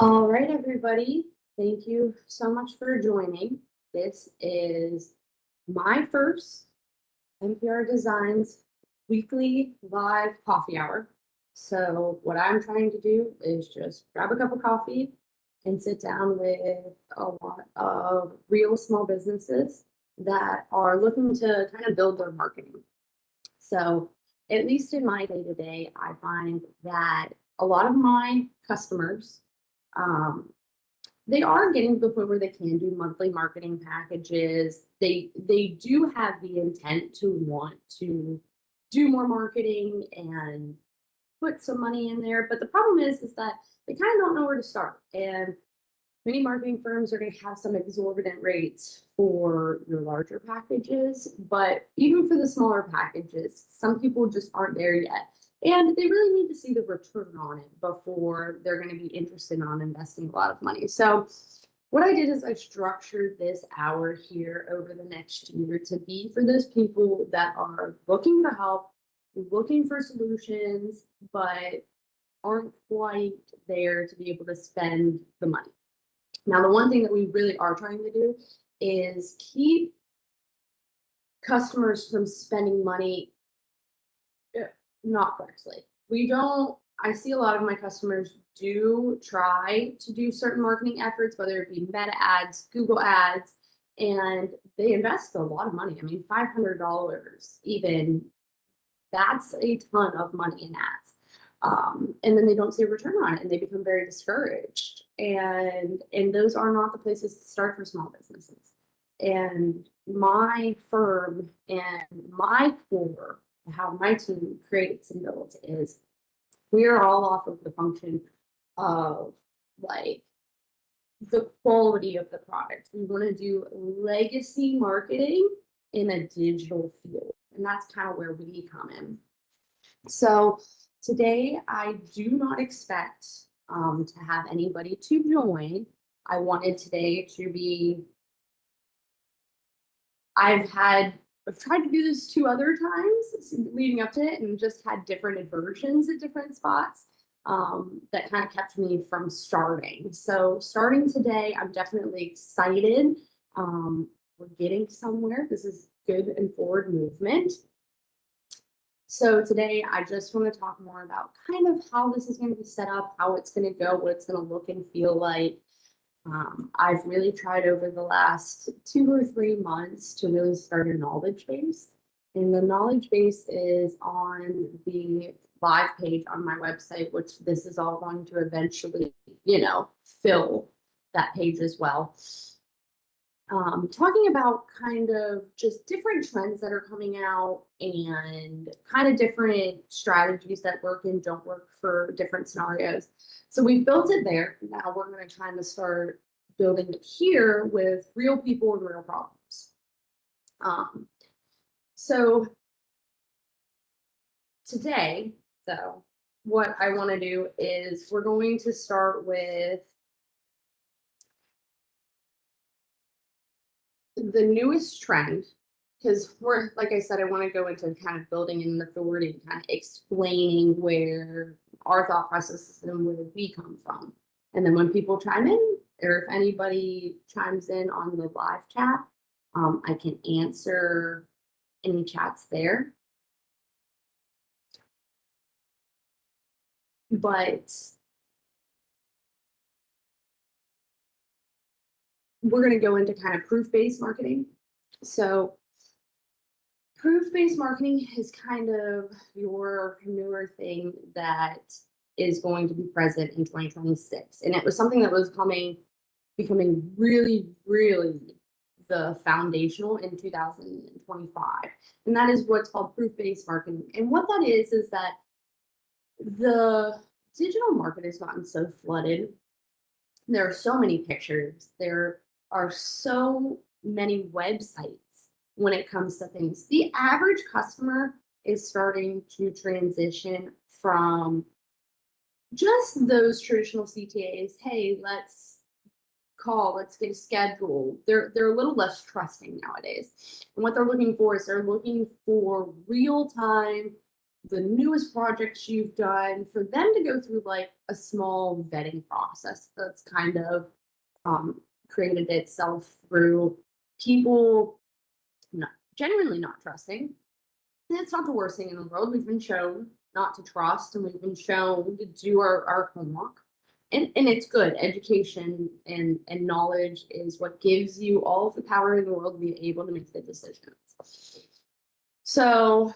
All right, everybody. Thank you so much for joining. This is my first NPR Designs weekly live coffee hour. So what I'm trying to do is just grab a cup of coffee and sit down with a lot of real small businesses that are looking to kind of build their marketing. So at least in my day-to-day, I find that a lot of my customers, um, they are getting to the point where they can do monthly marketing packages. They do have the intent to want to do more marketing and put some money in there. But the problem is that they kind of don't know where to start. And many marketing firms are going to have some exorbitant rates for your larger packages, but even for the smaller packages, some people just aren't there yet. And they really need to see the return on it before they're going to be interested in investing a lot of money. So what I did is I structured this hour here over the next year to be for those people that are looking for help, looking for solutions, but aren't quite there to be able to spend the money. Now, the one thing that we really are trying to do is keep customers from spending money not correctly. I see a lot of my customers do try to do certain marketing efforts, whether it be Meta ads, Google ads, and they invest a lot of money. I mean, $500 even, that's a ton of money in ads. And then they don't see a return on it and they become very discouraged. And those are not the places to start for small businesses. And my firm and my core, how my team creates and builds is we are all off of the function of like the quality of the product. We want to do legacy marketing in a digital field. And that's kind of where we come in. So today, I do not expect to have anybody to join. I wanted today to be, I've tried to do this 2 other times leading up to it and just had different versions at different spots that kind of kept me from starting. So starting today, I'm definitely excited. We're getting somewhere. This is good and forward movement. So today I just want to talk more about kind of how this is going to be set up, how it's going to go, what it's going to look and feel like. I've really tried over the last 2 or 3 months to really start a knowledge base. And the knowledge base is on the live page on my website, which this is all going to eventually, fill that page as well. Talking about kind of just different trends that are coming out and kind of different strategies that work and don't work for different scenarios. So we've built it there. Now we're going to kind of start building it here with real people and real problems. So today, though, what I want to do is we're going to start with the newest trend, because we're, like I said, I want to go into kind of building an authority, kind of explaining where our thought processes and where we come from. And then when people chime in, or if anybody chimes in on the live chat, I can answer any chats there. But we're going to go into kind of proof-based marketing. So proof-based marketing is kind of your newer thing that is going to be present in 2026. And it was something that was becoming really, really the foundational in 2025. And that is what's called proof-based marketing. And what that is that the digital market has gotten so flooded. There are so many pictures. There are so many websites when it comes to things. The average customer is starting to transition from just those traditional CTAs. Hey, let's call, let's get a schedule. They're a little less trusting nowadays. And what they're looking for is they're looking for real-time the newest projects you've done, for them to go through like a small vetting process that's kind of created itself through people not genuinely not trusting. And it's not the worst thing in the world. We've been shown not to trust, and we've been shown to do our homework. And it's good. Education and knowledge is what gives you all of the power in the world to be able to make the decisions. So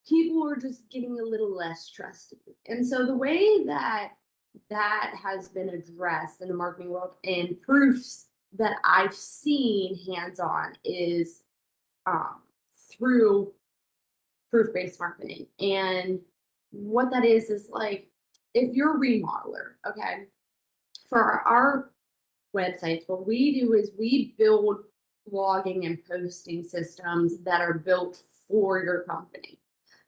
people are just getting a little less trusting. And so the way that has been addressed in the marketing world, and proofs that I've seen hands-on, is through proof-based marketing. And what that is like, if you're a remodeler, okay, for our websites, what we do is we build blogging and posting systems that are built for your company.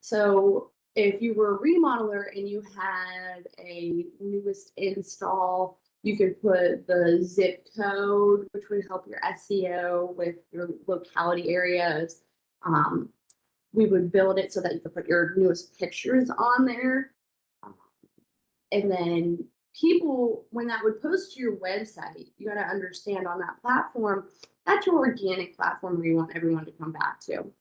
So if you were a remodeler and you had a newest install, you could put the zip code, which would help your SEO with your locality areas. We would build it so that you could put your newest pictures on there. And then people, when that would post to your website, you got to understand on that platform, that's your organic platform where you want everyone to come back to.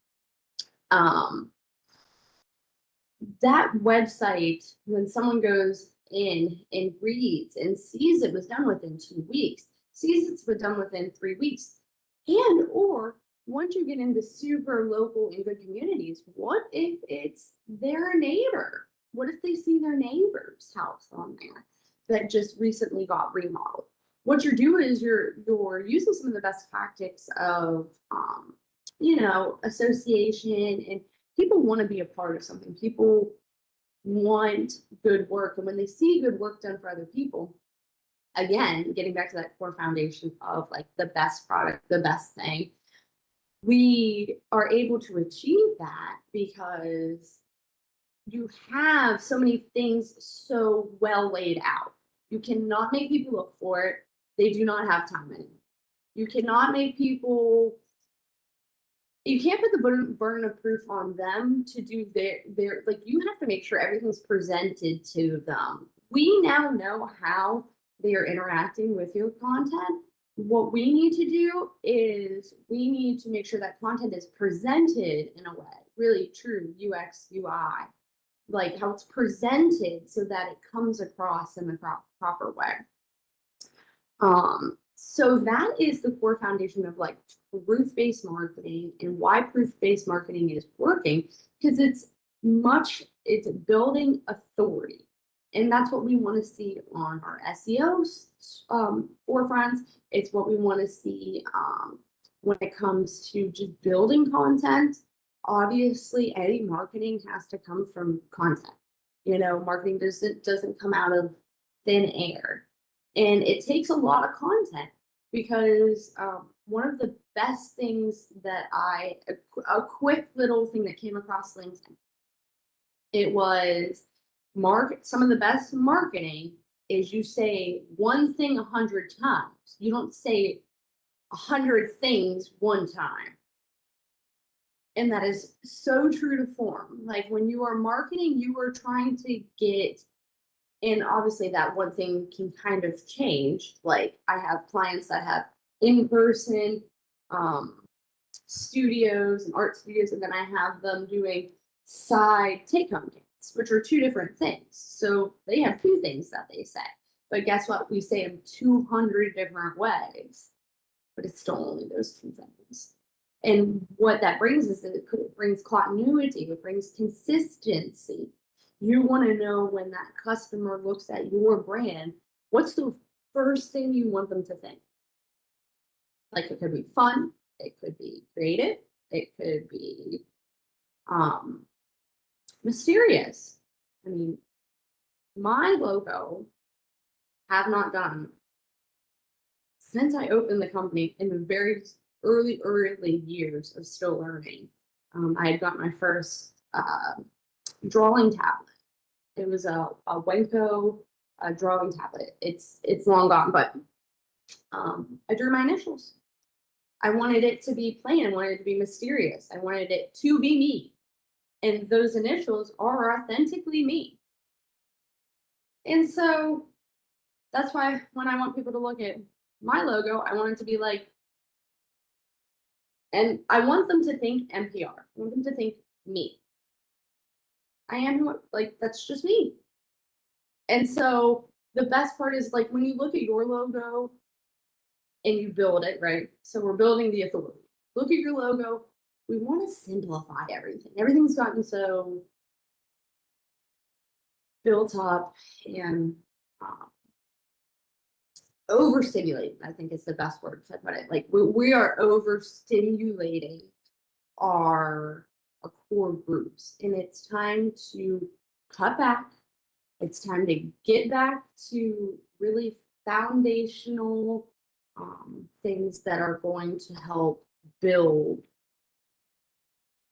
That website, when someone goes in and reads and sees it was done within 2 weeks, sees it's been done within 3 weeks, and or once you get into super local and good communities, what if it's their neighbor? What if they see their neighbor's house on there that just recently got remodeled? What you're doing is you're using some of the best tactics of association, and people want to be a part of something. People want good work, and when they see good work done for other people, again, getting back to that core foundation of like the best product, the best thing, we are able to achieve that because you have so many things so well laid out. You cannot make people look for it. They do not have time anymore. You cannot make people, you can't put the burden of proof on them to do their like, you have to make sure everything's presented to them. We now know how they are interacting with your content. What we need to do is we need to make sure that content is presented in a way, really true UX, UI, like how it's presented so that it comes across in the proper way. So that is the core foundation of like proof-based marketing, and why proof-based marketing is working, because it's building authority. And that's what we want to see on our SEO forefronts. It's what we want to see when it comes to just building content. Obviously, any marketing has to come from content. Marketing doesn't come out of thin air. And it takes a lot of content, because one of the best things that a quick little thing that came across LinkedIn, it was some of the best marketing is you say one thing 100 times. You don't say 100 things one time. And that is so true to form. Like when you are marketing, you are trying to get, and obviously that one thing can kind of change. Like I have clients that have in-person studios and art studios, and then I have them doing side take-home kits, which are two different things. So they have two things that they say. But guess what? We say them 200 different ways, but it's still only those two things. And what that brings is that it brings continuity, it brings consistency. You want to know when that customer looks at your brand, what's the first thing you want them to think? Like it could be fun, it could be creative, it could be mysterious. I mean, my logo have not done since I opened the company in the very early years of still learning. I had got my first drawing tablet. It was a Wenko drawing tablet. It's long gone, but I drew my initials. I wanted it to be plain. I wanted it to be mysterious. I wanted it to be me. And those initials are authentically me. And so that's why when I want people to look at my logo, I want it to be like, and I want them to think NPR. I want them to think me. I am who, like, that's just me. And so the best part is like when you look at your logo and you build it, right? So we're building the authority. Look at your logo. We want to simplify everything. Everything's gotten so built up and overstimulated, I think is the best word to put it. Like we are overstimulating our core groups, and it's time to cut back. It's time to get back to really foundational things that are going to help build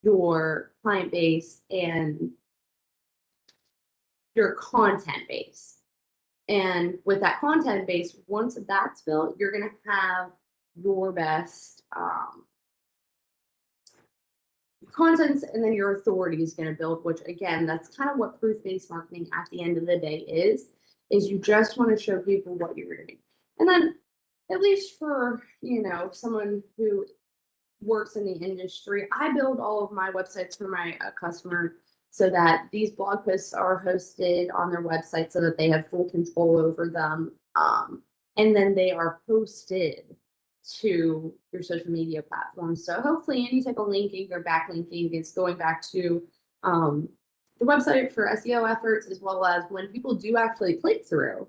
your client base and your content base. And with that content base, once that's built, you're going to have your best content, and then your authority is going to build, which again, that's kind of what proof-based marketing at the end of the day is you just want to show people what you're doing. And then at least for, someone who works in the industry, I build all of my websites for my customer so that these blog posts are hosted on their website so that they have full control over them. And then they are posted to your social media platforms. So hopefully any type of linking or backlinking is going back to the website for SEO efforts, as well as when people do actually click through,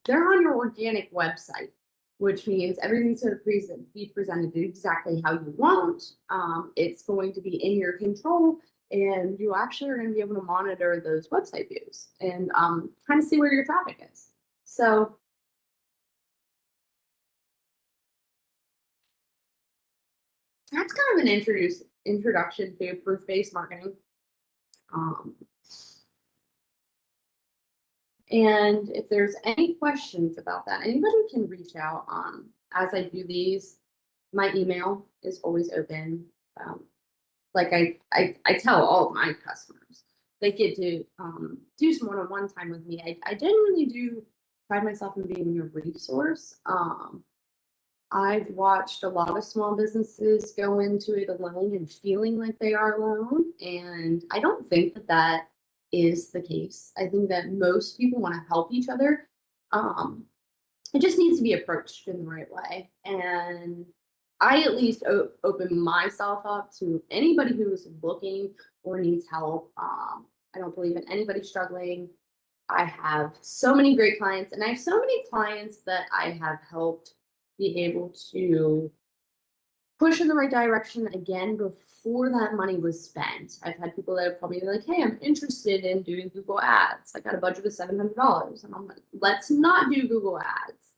they're on your organic website, which means everything's going to be presented exactly how you want. It's going to be in your control, and you actually are going to be able to monitor those website views and kind of see where your traffic is. So that's kind of an introduction to proof-based marketing. And if there's any questions about that, anybody can reach out. As I do these, my email is always open. Like I tell all of my customers, they get to do some one-on-one time with me. I genuinely do pride myself in being a resource. I've watched a lot of small businesses go into it alone and feeling like they are alone. And I don't think that that is the case. I think that most people want to help each other. It just needs to be approached in the right way. And I at least open myself up to anybody who is looking or needs help. I don't believe in anybody struggling. I have so many great clients, and I have so many clients that I have helped be able to push in the right direction again before that money was spent. I've had people that have called me like, hey, I'm interested in doing Google ads. I got a budget of $700. And I'm like, let's not do Google ads.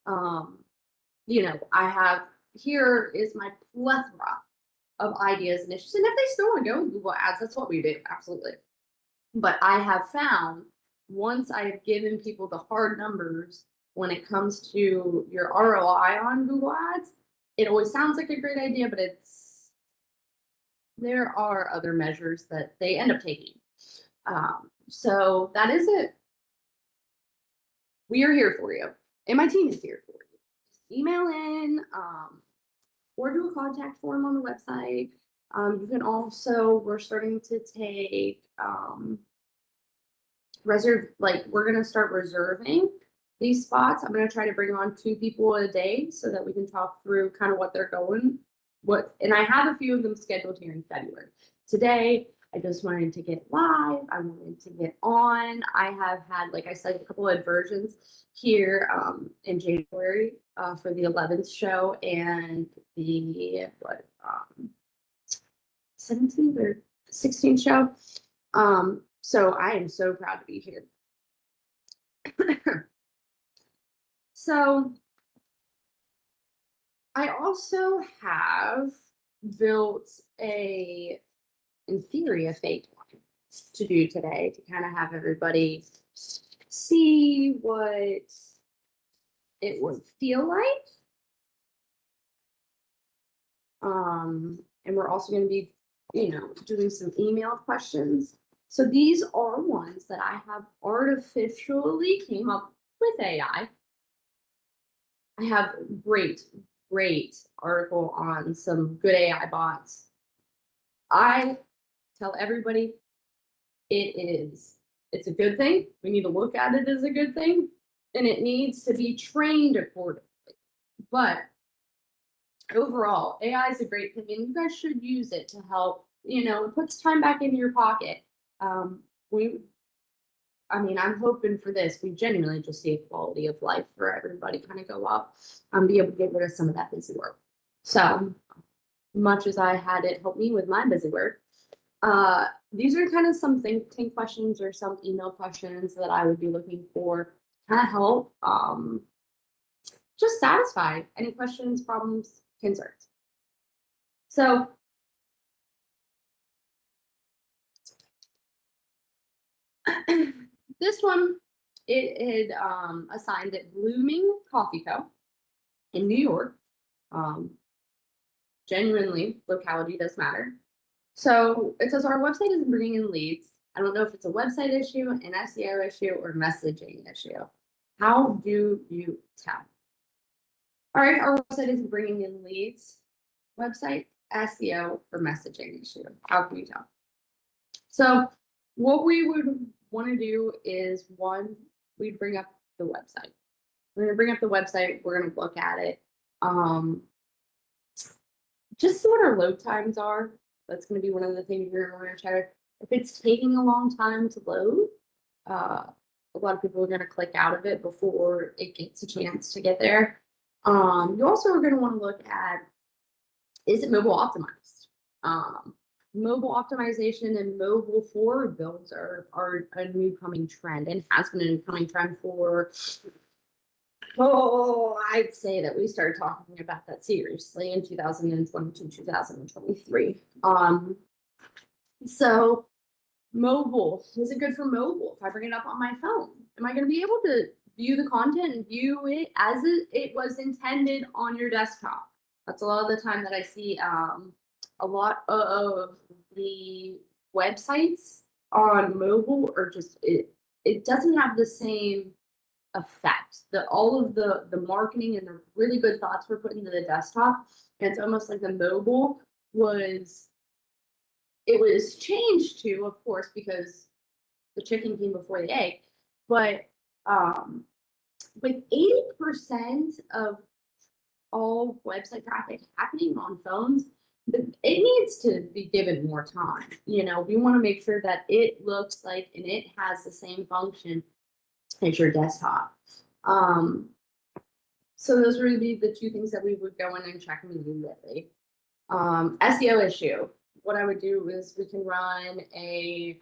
I have, here is my plethora of ideas and issues. And if they still want to go with Google ads, that's what we do. Absolutely. But I have found once I've given people the hard numbers when it comes to your ROI on Google ads, it always sounds like a great idea, but there are other measures that they end up taking. So that is it. We are here for you, and my team is here for you. Just email in or do a contact form on the website. You can also, we're starting to take we're going to start reserving these spots. I'm going to try to bring on 2 people a day so that we can talk through kind of what they're going, and I have a few of them scheduled here in February. Today, I just wanted to get live. I wanted to get on. I have had, like I said, a couple of versions here in January for the 11th show and the 17th or 16th show. So I am so proud to be here. So I also have built in theory, a fake one to do today to kind of have everybody see what it would feel like. And we're also going to be doing some email questions. So these are ones that I have artificially came up with AI. I have great article on some good AI bots. I tell everybody it's a good thing. We need to look at it as a good thing, and it needs to be trained accordingly. But overall, AI is a great thing, and you guys should use it to help. It puts time back into your pocket. Um, we, I mean, I'm hoping for this. We genuinely just see a quality of life for everybody kind of go up, be able to get rid of some of that busy work. So much as I had it help me with my busy work, these are kind of some think tank questions or some email questions that I would be looking for kind of help just satisfy any questions, problems, concerns. So this one, it had assigned at Blooming Coffee Co. in New York. Genuinely, locality does matter. So it says our website isn't bringing in leads. I don't know if it's a website issue, an SEO issue, or messaging issue. How do you tell? All right, our website isn't bringing in leads. Website, SEO, or messaging issue. How can you tell? So what we would want to do is one, we bring up the website. We're going to bring up the website. We're going to look at it. Just see what our load times are. That's going to be one of the things you're going to check. If it's taking a long time to load, a lot of people are going to click out of it before it gets a chance to get there. You also are going to want to look at, is it mobile optimized? Mobile optimization and mobile forward builds are a new coming trend and has been a new coming trend for, I'd say that we started talking about that seriously in 2022, 2023. So mobile, is it good for mobile? If I bring it up on my phone, am I going to be able to view the content and view it as it was intended on your desktop? That's a lot of the time that I see a lot of the websites on mobile are just it doesn't have the same effect. All of the marketing and the really good thoughts were put into the desktop, and it's almost like the mobile was changed to, of course, because the chicken came before the egg, but with 80% of all website traffic happening on phones, it needs to be given more time. We want to make sure that it looks like and it has the same function as your desktop. So those would be the two things that we would go in and check immediately. SEO issue. What I would do is we can run a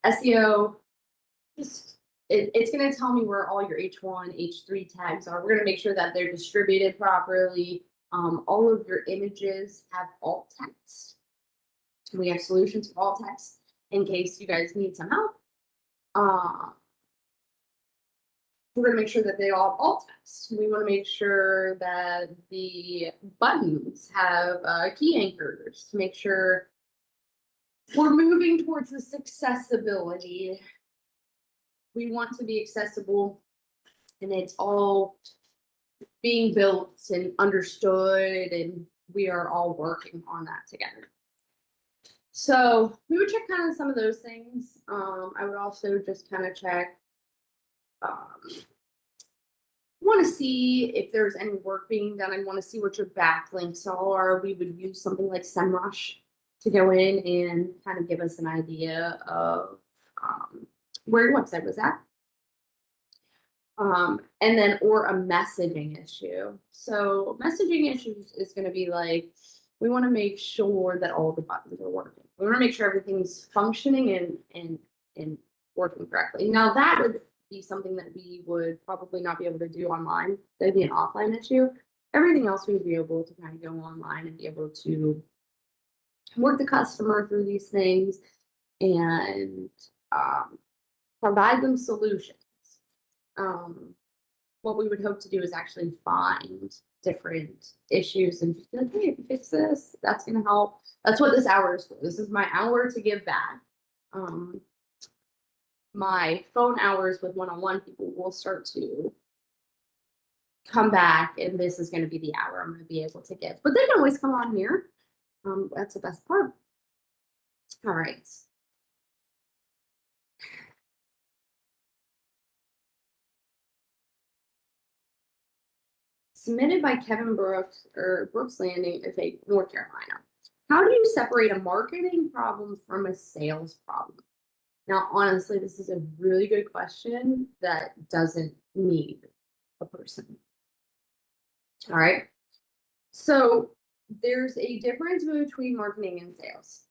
SEO. It's going to tell me where all your H1, H3 tags are. We're going to make sure that they're distributed properly. All of your images have alt text. We have solutions for alt text in case you guys need some help. We're going to make sure that they all have alt text. We want to make sure that the buttons have key anchors to make sure we're moving towards this accessibility. We want to be accessible, and it's all being built and understood, and we are all working on that together. So we would check kind of some of those things. I would also just kind of check, want to see if there's any work being done. I want to see what your backlinks are. We would use something like SEMrush to go in and kind of give us an idea of where your website was at. And then, or a messaging issue. So messaging issues is going to be like, we want to make sure that all the buttons are working. We want to make sure everything's functioning and working correctly. Now that would be something that we would probably not be able to do online. That'd be an offline issue. Everything else we'd be able to kind of go online and be able to work the customer through these things and provide them solutions. What we would hope to do is actually find different issues and just be like, hey, if you fix this, that's gonna help. That's what this hour is for. This is my hour to give back. My phone hours with one-on-one people will start to come back, and this is going to be the hour I'm going to be able to give. But they can always come on here. That's the best part. All right. Submitted by Kevin Brooks or Brooks Landing, okay, North Carolina. How do you separate a marketing problem from a sales problem? Now, honestly, this is a really good question that doesn't need a person. All right. So there's a difference between marketing and sales.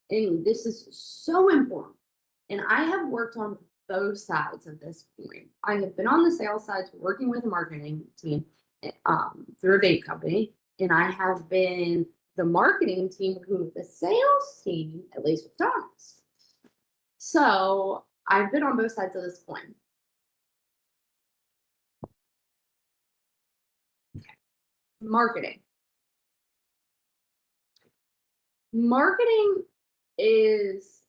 And this is so important. And I have worked on both sides of this point. I have been on the sales side working with a marketing team through a vape company, and I have been the marketing team working with the sales team, at least with Thomas. So I've been on both sides of this coin. Marketing. Marketing is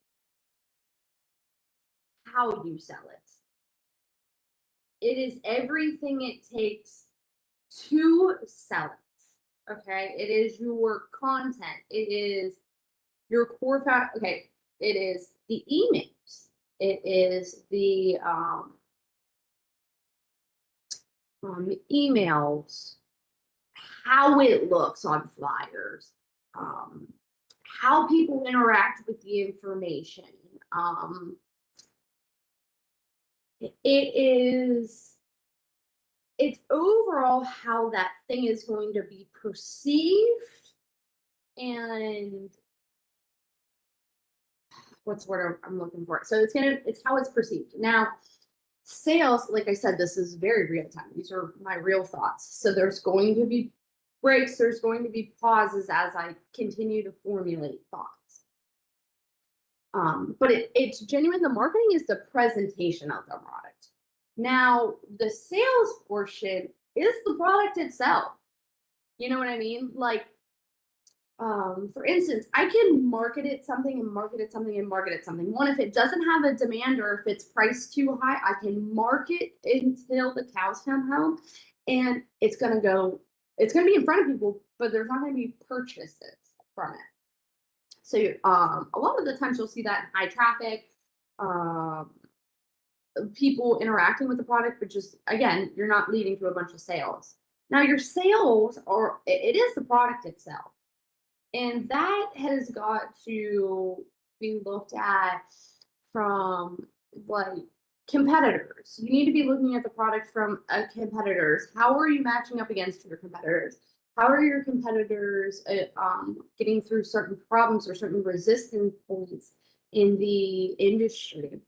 how you sell it. It is everything it takes to sell it. Okay, it is your content. It is your core fact. Okay, it is the emails. It is the emails, how it looks on flyers, how people interact with the information. It's overall how that thing is going to be perceived, and what's the word I'm looking for? So it's how it's perceived. Now, sales, like I said, this is very real time. These are my real thoughts. So there's going to be breaks, there's going to be pauses as I continue to formulate thoughts. But it's genuine. The marketing is the presentation of the product. Now, the sales portion is the product itself. You know what I mean? Like, for instance, I can market it something and market it something and market it something. One, if it doesn't have a demand or if it's priced too high, I can market until the cows come home, and it's gonna be in front of people, but there's not gonna be purchases from it. So a lot of the times you'll see that in high traffic, people interacting with the product, but just again, you're not leading to a bunch of sales. Now your sales it is the product itself. And that has got to be looked at from like competitors. You need to be looking at the product from competitors. How are you matching up against your competitors? How are your competitors getting through certain problems or certain resistance points in the industry?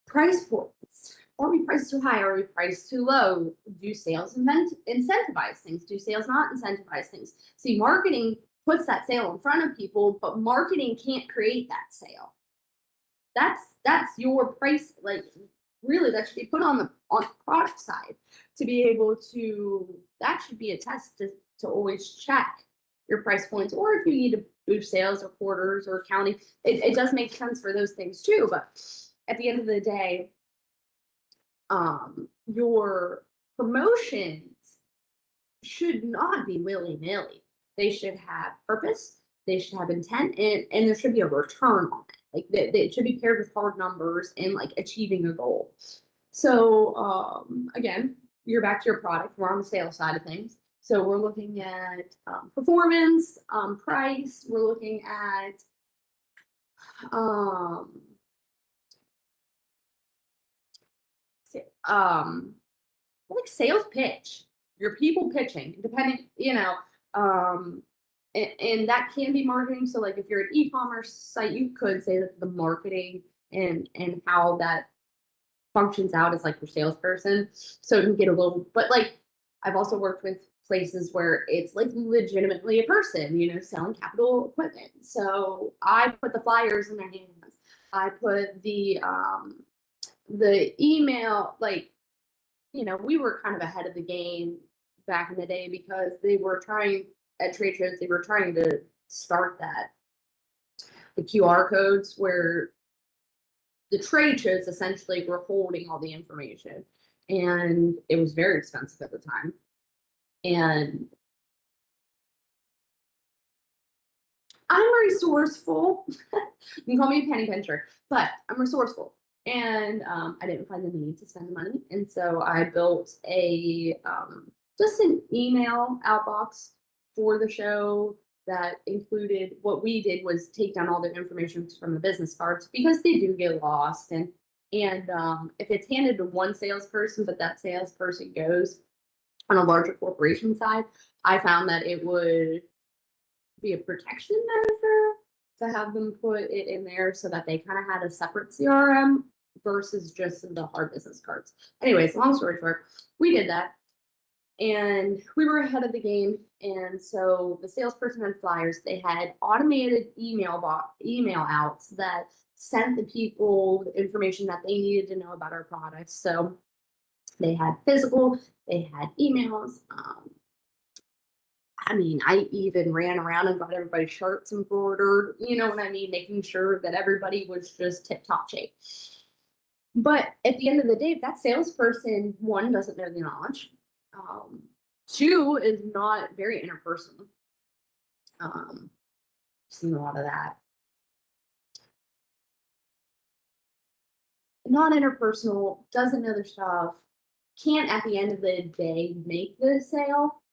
Price points. Are we priced too high? Are we priced too low? Do sales incentivize things? Do sales not incentivize things? See, marketing puts that sale in front of people, but marketing can't create that sale. That's your price. Like, really, that should be put on the product side to be able to. That should be a test to always check your price points, or if you need to boost sales or quarters or accounting, it does make sense for those things too. But at the end of the day, your promotions should not be willy-nilly. They should have purpose, they should have intent, and there should be a return on it. Like it should be paired with hard numbers and like achieving a goal. So again, you're back to your product. We're on the sales side of things. So we're looking at performance, price. We're looking at like sales pitch, your people pitching, depending, and that can be marketing. So like if you're an e-commerce site, you could say that the marketing and how that functions out as like your salesperson. So it can get a little, but like I've also worked with places where it's like legitimately a person, selling capital equipment. So I put the flyers in their hands. I put the email, like we were kind of ahead of the game back in the day because they were trying at trade shows, they were trying to start the QR codes where the trade shows essentially were holding all the information. And it was very expensive at the time. And I'm resourceful. You can call me a penny pincher, but I'm resourceful. And I didn't find the need to spend the money. And so I built just an email outbox for the show that included, what we did was take down all the information from the business cards because they do get lost. And if it's handed to one salesperson, but that salesperson goes on a larger corporation side, I found that it would be a protection measure to have them put it in there so that they kind of had a separate CRM versus just the hard business cards. Anyways, long story short, we did that and we were ahead of the game. And so the salesperson had flyers. They had automated email outs that sent the people the information that they needed to know about our products. So they had physical, they had emails. I even ran around and got everybody's shirts embroidered, you know what I mean? Making sure that everybody was just tip top shape. But at the end of the day, if that salesperson, one, doesn't know the knowledge, two, is not very interpersonal. Seen a lot of that. Not interpersonal, doesn't know their stuff, can't at the end of the day make the sale.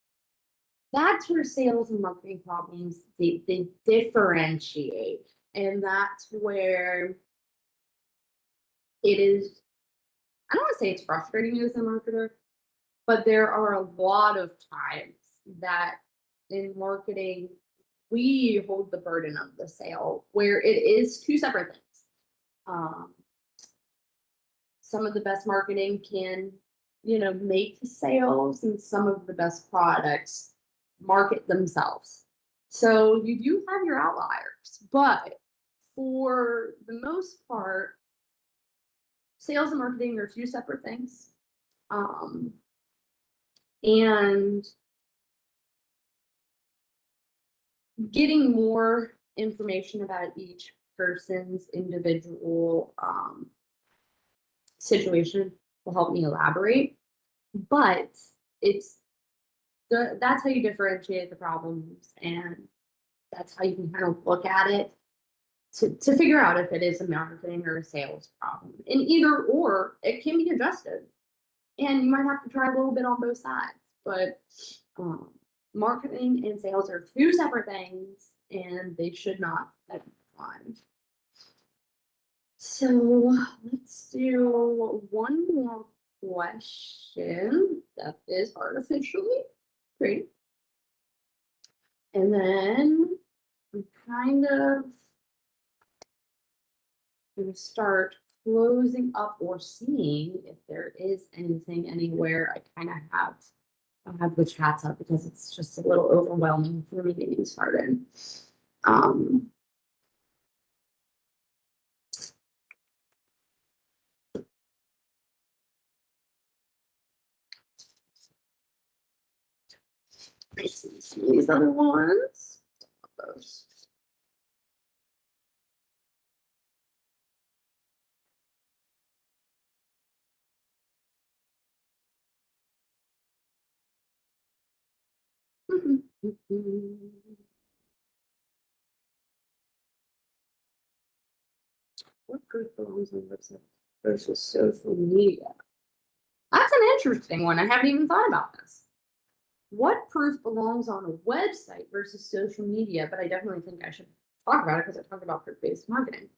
That's where sales and marketing problems, they differentiate. And that's where it is, I don't want to say it's frustrating as a marketer, but there are a lot of times that in marketing, we hold the burden of the sale where it is two separate things. Some of the best marketing can, make sales, and some of the best products market themselves. So you do have your outliers, but for the most part, sales and marketing are two separate things. And getting more information about each person's individual situation will help me elaborate. But that's how you differentiate the problems, and that's how you can kind of look at it to figure out if it is a marketing or a sales problem. And either or, it can be adjusted. And you might have to try a little bit on both sides. But marketing and sales are two separate things, and they should not be combined. So let's do one more question that is artificially created. And then I'm kind of going to start closing up or seeing if there is anything anywhere. I have the chats up because it's just a little overwhelming for me getting started. I see some of these other ones. Those. What proof belongs on the website versus social media? That's an interesting one. I haven't even thought about this. What proof belongs on a website versus social media? But I definitely think I should talk about it because I talk about proof-based marketing.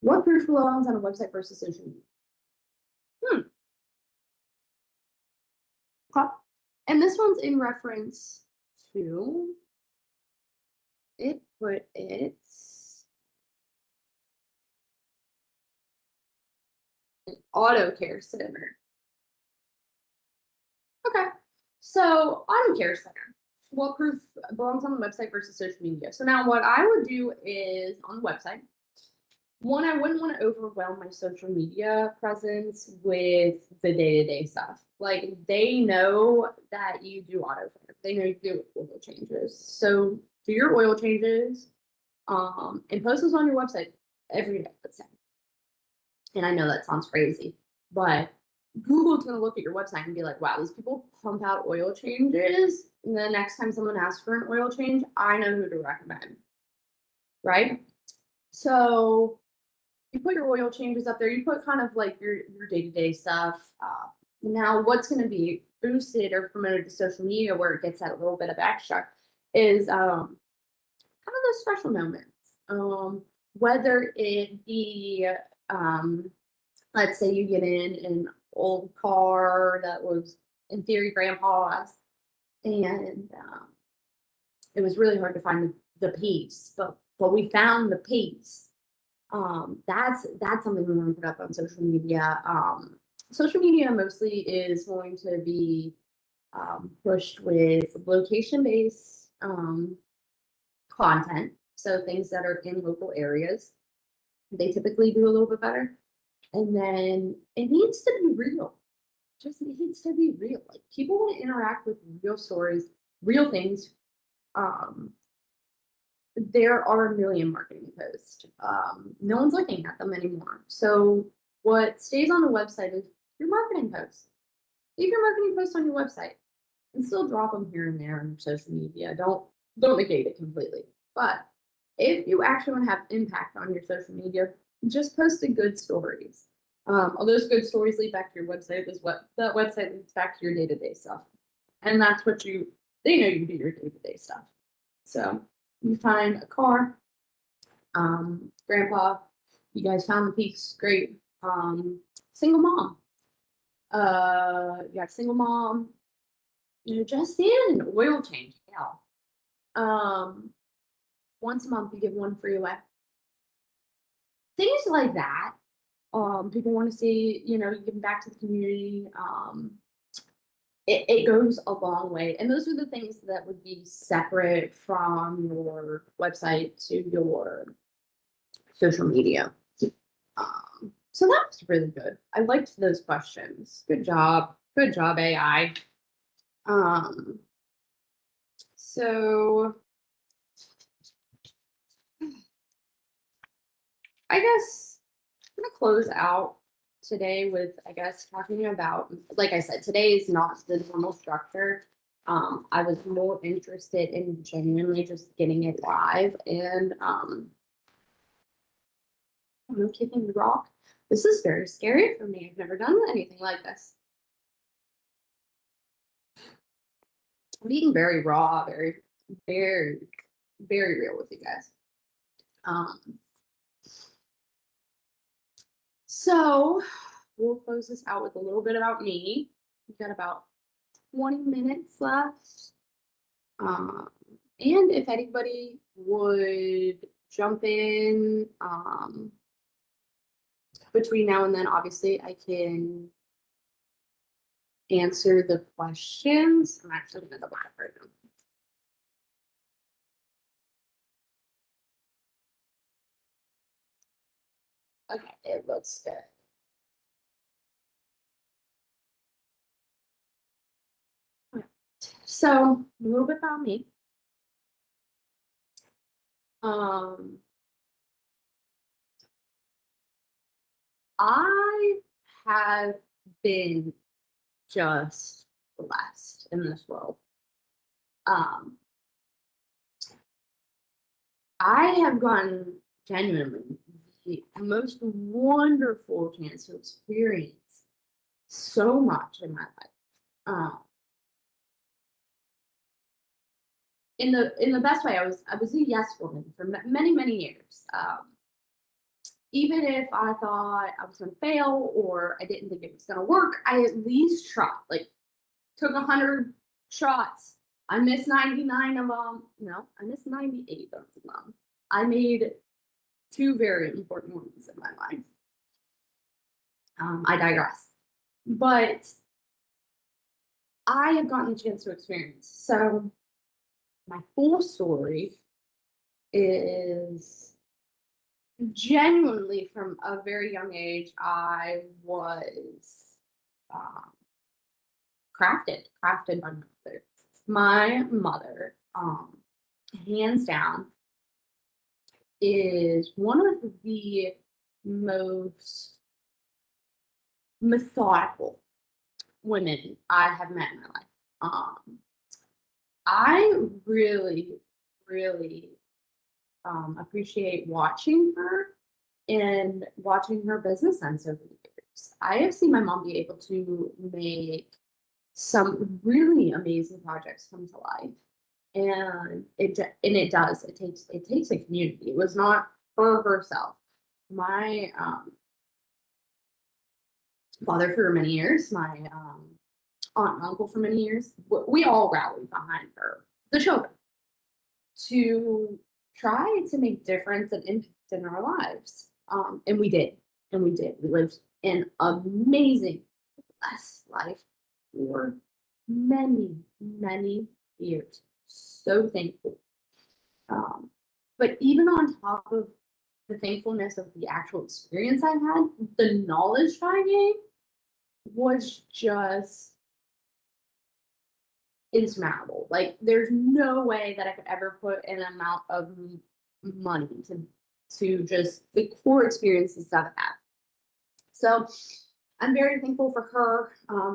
What proof belongs on a website versus social media? Okay. And this one's in reference to, it put its auto care center. Okay. So auto care center. What proof belongs on the website versus social media? So now what I would do is on the website, one, I wouldn't want to overwhelm my social media presence with the day-to-day stuff. Like they know that you do auto cleanup. They know you do oil changes. So do your oil changes, and post those on your website every day, let's say. And I know that sounds crazy, but Google's going to look at your website and be like, wow, these people pump out oil changes. And the next time someone asks for an oil change, I know who to recommend. Right? So you put your oil changes up there, you put kind of like your day-to-day stuff. Now, what's going to be boosted or promoted to social media where it gets that little bit of extra is kind of those special moments. Whether it be, let's say you get in an old car that was in theory grandpa's, and it was really hard to find the piece, but we found the piece. That's something we want to put up on social media. Social media mostly is going to be pushed with location-based content. So things that are in local areas, they typically do a little bit better. And then it needs to be real. Just needs to be real. Like people want to interact with real stories, real things. There are a million marketing posts. No one's looking at them anymore. So what stays on the website is your marketing posts. Leave your marketing posts on your website and still drop them here and there on your social media. Don't negate it completely. But if you actually want to have impact on your social media, just post the good stories. All those good stories lead back to your website. Is what that website leads back to your day-to-day stuff, and that's what they know you do your day-to-day stuff. So you find a car, grandpa, you guys found the piece, great. Single mom, you got single mom, just in an oil change, hell. Once a month you give one free away. Things like that. People want to see, you give back to the community. It goes a long way. And those are the things that would be separate from your website to your social media. So that was really good. I liked those questions. Good job. Good job, AI. So I guess I'm gonna close out today with, I guess, talking about, like I said, today is not the normal structure. I was more interested in genuinely just getting it live and I'm kicking the rock. This is very scary for me. I've never done anything like this. I'm being very raw, very, very, very real with you guys. So we'll close this out with a little bit about me. We've got about 20 minutes left. And if anybody would jump in between now and then, obviously I can answer the questions. I'm actually going to double check right now. Okay, it looks good. So a little bit about me. I have been just blessed in this world. I have gotten genuinely the most wonderful chance to experience so much in my life. In the best way, I was a yes woman for many years. Even if I thought I was going to fail or I didn't think it was going to work, I at least tried. Like, took 100 shots. I missed 99 of them. No, I missed 98 of them. I made 2 very important ones in my life. I digress. But I have gotten a chance to experience. So my full story is genuinely from a very young age, I was um, crafted by my mother. My mother, hands down, is one of the most methodical women I have met in my life. I really, really appreciate watching her and watching her business sense over the years. I have seen my mom be able to make some really amazing projects come to life, and it does. It takes a community. It was not for herself. My father for many years, my aunt and uncle for many years, we all rallied behind her, the children, to try to make difference and impact in our lives. And we did. And we did. We lived an amazing, blessed life for many, many years. So thankful. Um, but even on top of the thankfulness of the actual experience I had, the knowledge I gained was just insurmountable. Like, there's no way that I could ever put an amount of money to just the core experiences that I've had. So I'm very thankful for her,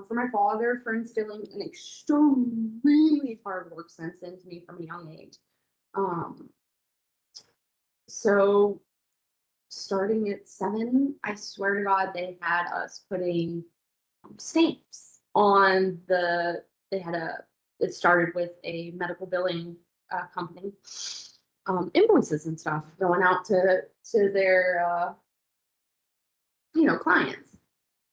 for my father for instilling an extremely hard work sense into me from a young age. Um, so starting at 7, I swear to God, they had us putting stamps on they had it started with a medical billing company, invoices and stuff going out to their clients,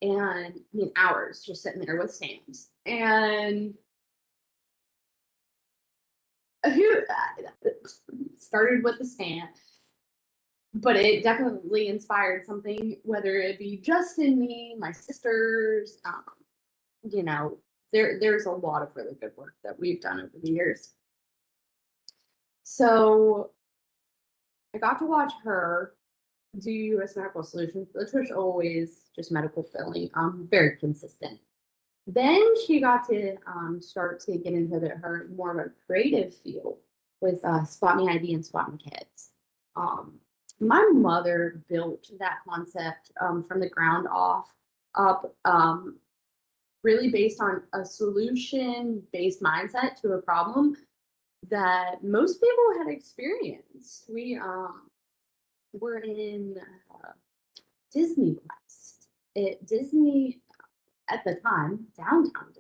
and I mean hours just sitting there with stamps. And who started with the stamp, but it definitely inspired something, whether it be just in me, my sisters, you know, there's a lot of really good work that we've done over the years. So I got to watch her do U.S. Medical Solutions, which was always just medical billing, very consistent. Then she got to start to get into her more of a creative field with Spot Me ID and Spot Me Kids. Um, my mother built that concept from the ground up, really based on a solution-based mindset to a problem that most people had experienced. We were in Disney Quest. Disney at the time, downtown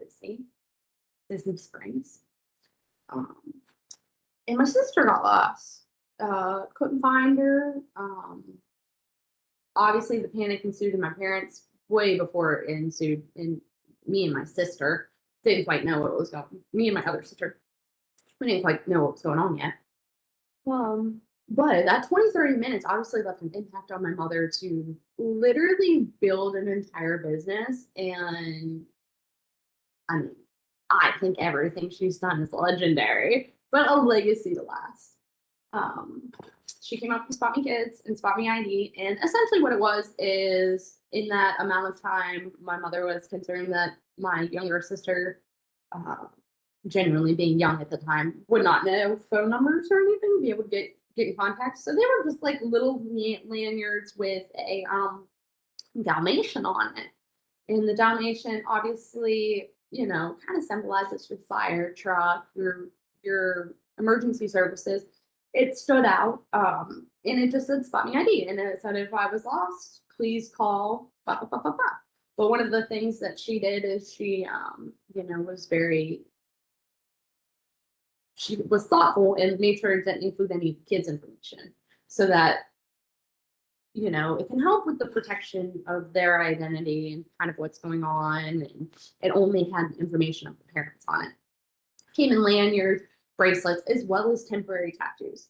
Disney Springs. Um, and my sister got lost. Couldn't find her. Obviously, the panic ensued in my parents way before it ensued in me and my sister. Didn't quite know what was going on. Me and my other sister, we didn't quite know what was going on yet. But that 20-30 minutes obviously left an impact on my mother to literally build an entire business. And I mean, I think everything she's done is legendary, but a legacy to last. She came up with Spot Me Kids and Spot Me ID, and essentially what it was is, in that amount of time, my mother was concerned that my younger sister, genuinely being young at the time, would not know phone numbers or anything, be able to get in contact. So they were just like little lanyards with a Dalmatian on it. And the Dalmatian obviously, kind of symbolizes your fire truck, your emergency services. It stood out, and it just said Spot Me ID, and it said if I was lost, please call. Blah, blah, blah, blah, blah. But one of the things that she did is she was thoughtful and made sure it didn't include any kids' information, so that it can help with the protection of their identity and kind of what's going on. And it only had information of the parents on it. Came in lanyards, bracelets, as well as temporary tattoos.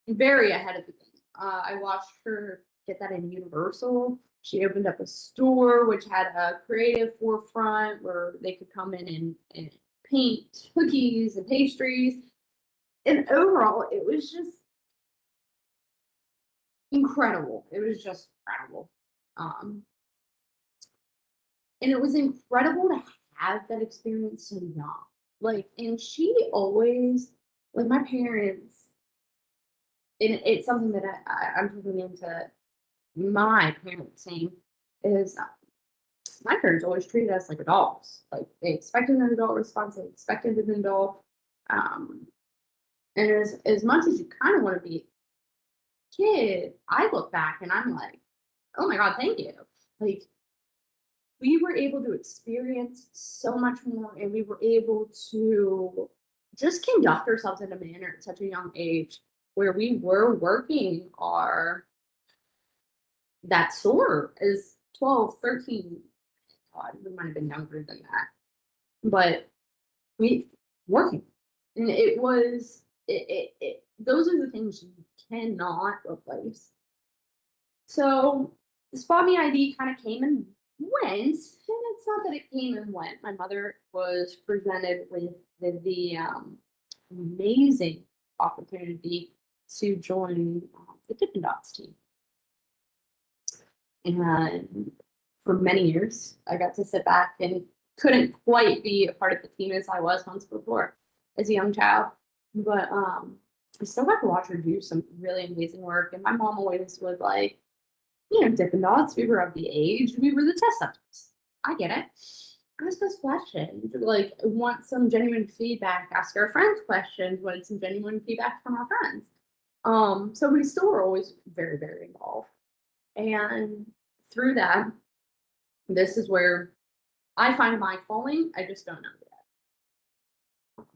Very ahead of the game. I watched her get that in Universal. She opened up a store which had a creative forefront where they could come in and paint cookies and pastries. And overall, it was just incredible. It was just incredible. And it was incredible to have that experience so young. Like, and she always, like my parents, and it's something that I'm taking into my parenting is my parents always treated us like adults. Like they expected an adult response, they expected an adult. Um, and as much as you kind of want to be a kid, I look back and I'm like, oh my God, thank you. Like we were able to experience so much more and we were able to just conduct ourselves in a manner at such a young age where we were working our that soar as 12, 13. God, we might have been younger than that. But we working. And it was those are the things you cannot replace. So the Spot Me ID kind of came and went, and it's not that it came and went. My mother was presented with the amazing opportunity to join the Dippin' Dots team. And for many years, I got to sit back and couldn't quite be a part of the team as I was once before as a young child. But I still got to watch her do some really amazing work. And my mom always would like, Dippin' Dots, we were of the age, we were the test subjects. I get it. Ask us questions, like want some genuine feedback, ask our friends questions, wanted some genuine feedback from our friends. So we still were always very, very involved. And through that, this is where I find my calling. I just don't know yet.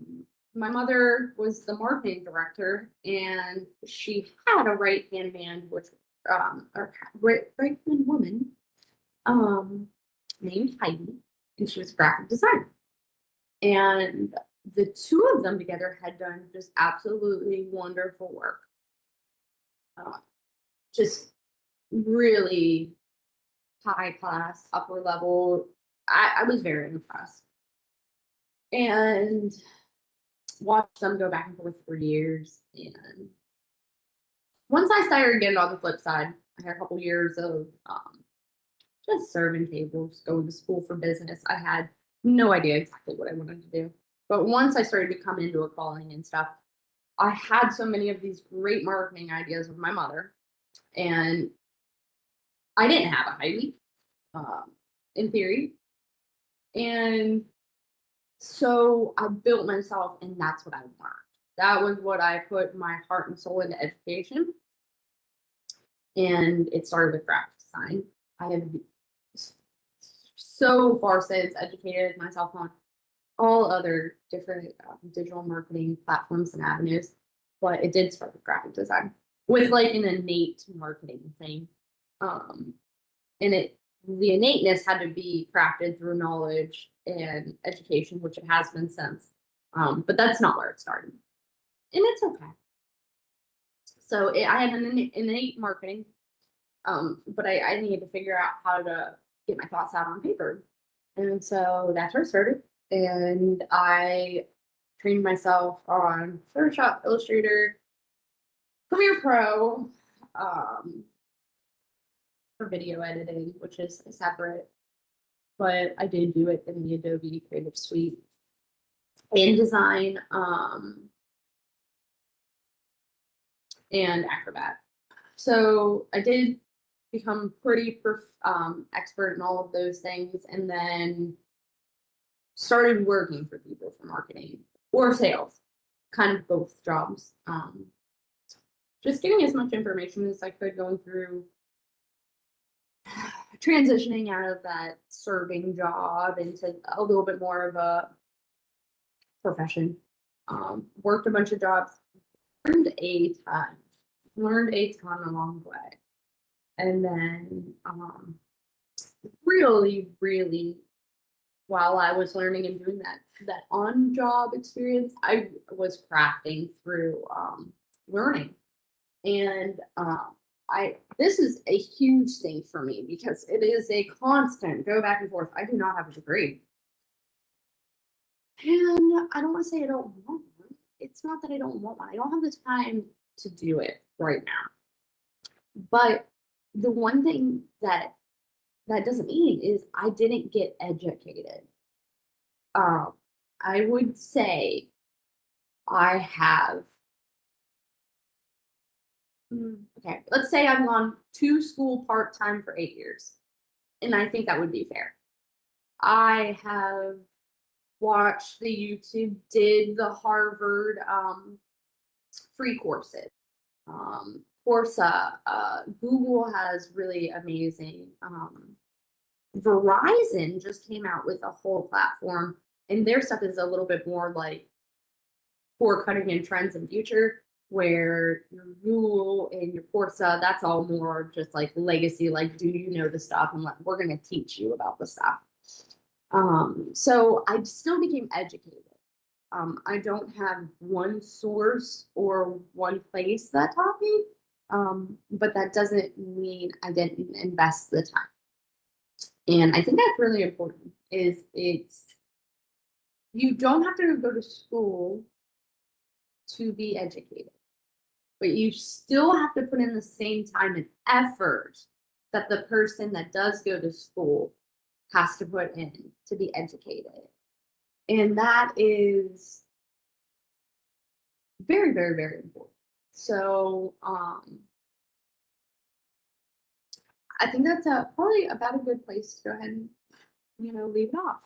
My mother was the marketing director, and she had a right-hand man, which or right-hand woman, named Heidi, and she was a graphic designer. And the two of them together had done just absolutely wonderful work. Just really high class, upper level. I was very impressed. And watched them go back and forth for years. And once I started getting on the flip side, I had a couple years of just serving tables, going to school for business. I had no idea exactly what I wanted to do. But once I started to come into a calling and stuff, I had so many of these great marketing ideas with my mother. And I didn't have a Heidi, in theory. And so I built myself, and that's what I learned. That was what I put my heart and soul into education. And it started with graphic design. I have so far since educated myself on all other different digital marketing platforms and avenues, but it did start with graphic design with like an innate marketing thing. And the innateness had to be crafted through knowledge and education, which it has been since. But that's not where it started. And it's okay. So I had an innate marketing, but I needed to figure out how to get my thoughts out on paper. And so that's where it started. And I trained myself on Photoshop, Illustrator, Premiere Pro, for video editing, which is separate. But I did do it in the Adobe Creative Suite. InDesign, and Acrobat. So I did become pretty expert in all of those things, and then started working for people for marketing or sales, kind of both jobs. Just getting as much information as I could, going through transitioning out of that serving job into a little bit more of a profession. Worked a bunch of jobs, learned a ton along the way. And then really, really, while I was learning and doing that on-job experience, I was crafting through learning. And this is a huge thing for me because it is a constant go back and forth. I do not have a degree. And I don't want to say I don't want one. It's not that I don't want one. I don't have the time to do it right now. But the one thing that doesn't mean is I didn't get educated. Um, I would say I have, okay, let's say I've gone to school part-time for 8 years, and I think that would be fair. I have watched the YouTube, did the Harvard free courses. Coursera, Google has really amazing. Verizon just came out with a whole platform, and their stuff is a little bit more like for cutting in trends and future, where your Google and your Coursera, that's all more just like legacy, like, do you know the stuff? And we're going to teach you about the stuff. So I still became educated. I don't have one source or one place that taught me, but that doesn't mean I didn't invest the time. And I think that's really important. You don't have to go to school to be educated, but you still have to put in the same time and effort that the person that does go to school has to put in to be educated. And that is very, very, very important. So I think that's probably about a good place to go ahead and, leave it off.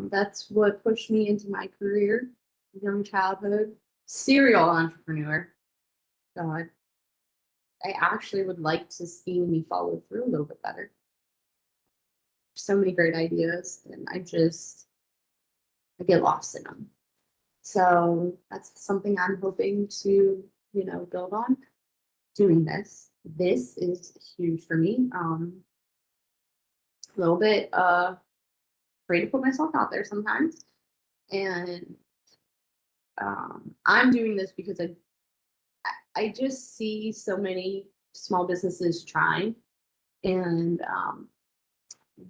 That's what pushed me into my career, young childhood, serial entrepreneur. God, I actually would like to see me follow through a little bit better. So many great ideas, and I get lost in them. So that's something I'm hoping to, build on. Doing this. This is huge for me. A little bit afraid to put myself out there sometimes. And I'm doing this because I just see so many small businesses trying, and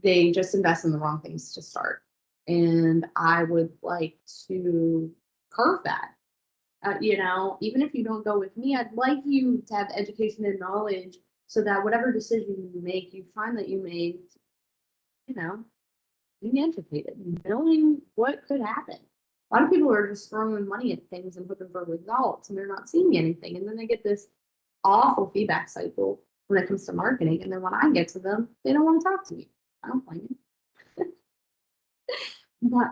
they just invest in the wrong things to start. And I would like to curve that. Even if you don't go with me, I'd like you to have education and knowledge so that whatever decision you make, you find that you made, being educated, knowing what could happen. A lot of people are just throwing money at things and hoping for results, and they're not seeing anything. And then they get this awful feedback cycle when it comes to marketing. And then when I get to them, they don't want to talk to me. I don't blame you. But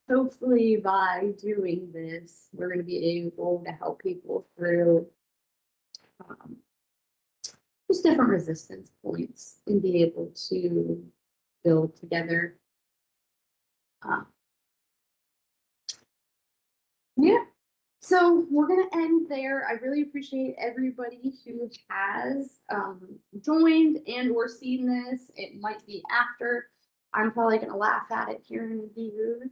hopefully by doing this, we're going to be able to help people through just different resistance points and be able to build together. Yeah. So we're going to end there. I really appreciate everybody who has joined and or seen this. It might be after. I'm probably going to laugh at it here in a few.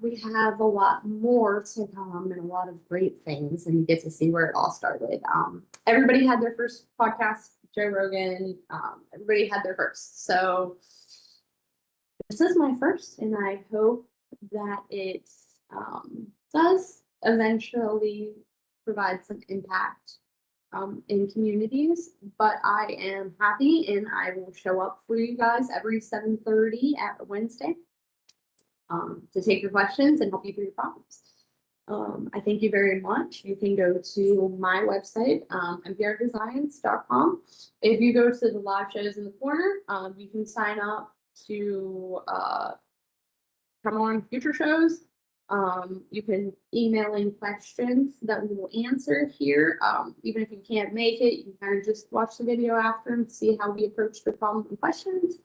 We have a lot more to come and a lot of great things, and you get to see where it all started. Everybody had their first podcast, Joe Rogan. Everybody had their first. So this is my first, and I hope that it does eventually provide some impact in communities. But I am happy, and I will show up for you guys every 7:30 at Wednesday to take your questions and help you through your problems. I thank you very much. You can go to my website, nprdesigns.com. If you go to the live shows in the corner, you can sign up to come on future shows. You can email in questions that we will answer here. Even if you can't make it, you can kind of just watch the video after and see how we approach the problem and questions.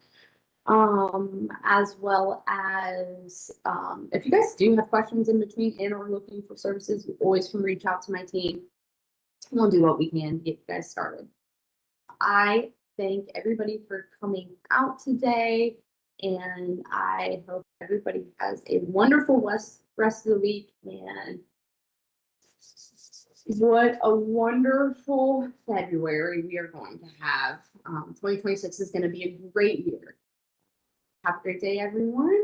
As well as if you guys do have questions in between and are looking for services, you always can reach out to my team. We'll do what we can to get you guys started. I thank everybody for coming out today, and I hope everybody has a wonderful rest of the week. And what a wonderful February we are going to have. 2026 is going to be a great year. Have a great day, everyone.